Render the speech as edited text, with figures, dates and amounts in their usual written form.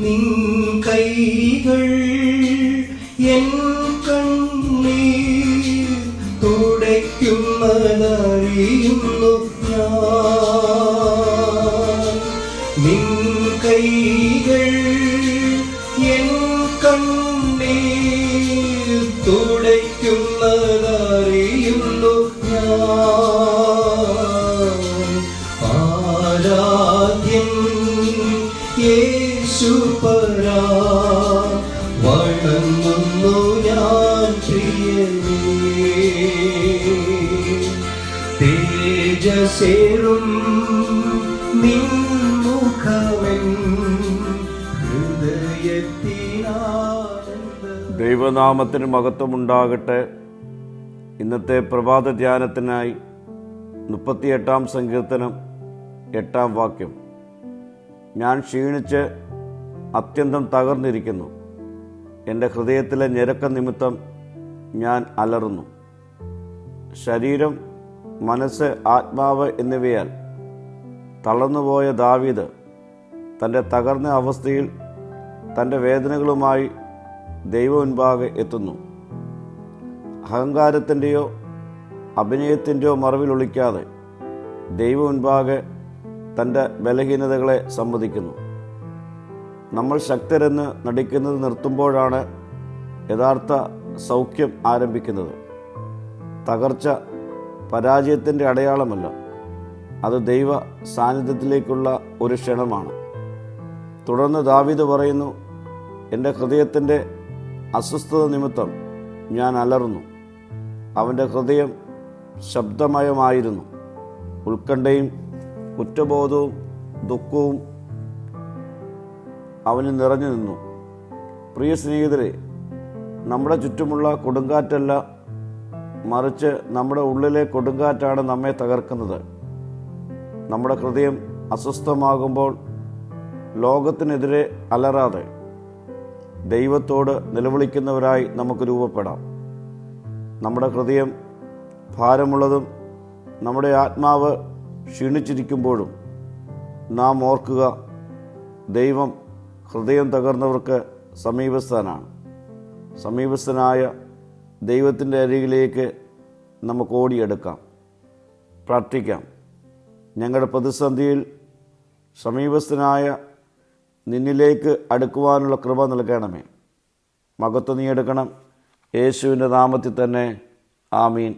നിൻ കൈകൾ എൻ കണ്ണീർ തുടയ്ക്കുന്നതറിയുന്നു ഞാൻ. നിൻ കൈകൾ എൻ കണ്ണീർ തുടയ്ക്കുന്നതറിയുന്നു ഞാൻ. ആരാധ്യൻ യേശുപരാ, വണങ്ങുന്നു ഞാൻ പ്രിയനേ. തേജസ്സേറും നിൻ മുഖമെൻ ഹൃദയത്തിനാനന്ദ. ദൈവനാമത്തിന് മഹത്വമുണ്ടാകട്ടെ. ഇന്നത്തെ പ്രഭാത ധ്യാനത്തിനായി 38 സങ്കീർത്തനം 8 വാക്യം. ഞാൻ ക്ഷീണിച്ച് അത്യന്തം തകർന്നിരിക്കുന്നു, എൻ്റെ ഹൃദയത്തിലെ ഞെരുക്ക നിമിത്തം ഞാൻ അലറുന്നു. ശരീരം, മനസ്സ്, ആത്മാവ് എന്നിവയാൽ തളർന്നുപോയ ദാവീദ് തൻ്റെ തകർന്ന അവസ്ഥയിൽ തൻ്റെ വേദനകളുമായി ദൈവമുൻപാകെ എത്തുന്നു. അഹങ്കാരത്തിൻ്റെയോ അഭിനയത്തിൻ്റെയോ മറവിൽ ഒളിക്കാതെ ദൈവമുൻപാകെ തൻ്റെ ബലഹീനതകളെ സമ്മതിക്കുന്നു. നമ്മൾ ശക്തരെന്ന് നടിക്കുന്നത് നിർത്തുമ്പോഴാണ് യഥാർത്ഥ സൗഖ്യം ആരംഭിക്കുന്നത്. തകർച്ച പരാജയത്തിൻ്റെ അടയാളമല്ല, അത് ദൈവ സാന്നിധ്യത്തിലേക്കുള്ള ഒരു ക്ഷണമാണ്. തുടർന്ന് ദാവീദ് പറയുന്നു, എൻ്റെ ഹൃദയത്തിൻ്റെ അസ്വസ്ഥത നിമിത്തം ഞാൻ അലറുന്നു. അവൻ്റെ ഹൃദയം ശബ്ദമയമായിരുന്നു. ഉത്കണ്ഠയും കുറ്റബോധവും ദുഃഖവും അവന് നിറഞ്ഞു നിന്നു. പ്രിയ സ്നേഹിതരെ, നമ്മുടെ ചുറ്റുമുള്ള കൊടുങ്കാറ്റല്ല, മറിച്ച് നമ്മുടെ ഉള്ളിലെ കൊടുങ്കാറ്റാണ് നമ്മെ തകർക്കുന്നത്. നമ്മുടെ ഹൃദയം അസ്വസ്ഥമാകുമ്പോൾ ലോകത്തിനെതിരെ അലറാതെ ദൈവത്തോട് നിലവിളിക്കുന്നവരായി നമുക്ക് രൂപപ്പെടാം. നമ്മുടെ ഹൃദയം ഭാരമുള്ളതും നമ്മുടെ ആത്മാവ് ക്ഷീണിച്ചിരിക്കുമ്പോഴും നാം ഓർക്കുക, ദൈവം ഹൃദയം തകർന്നവർക്ക് സമീപസ്ഥനാണ്. സമീപസ്ഥനായ ദൈവത്തിൻ്റെ അരികിലേക്ക് നമുക്ക് ഓടിയെടുക്കാം, പ്രാർത്ഥിക്കാം. ഞങ്ങളുടെ പ്രതിസന്ധിയിൽ സമീപസ്ഥനായ നിന്നിലേക്ക് അടുക്കുവാനുള്ള കൃപ നൽകണമേ. മഹത്വം നീ എടുക്കണം. യേശുവിൻ്റെ നാമത്തിൽ തന്നെ. ആമീൻ.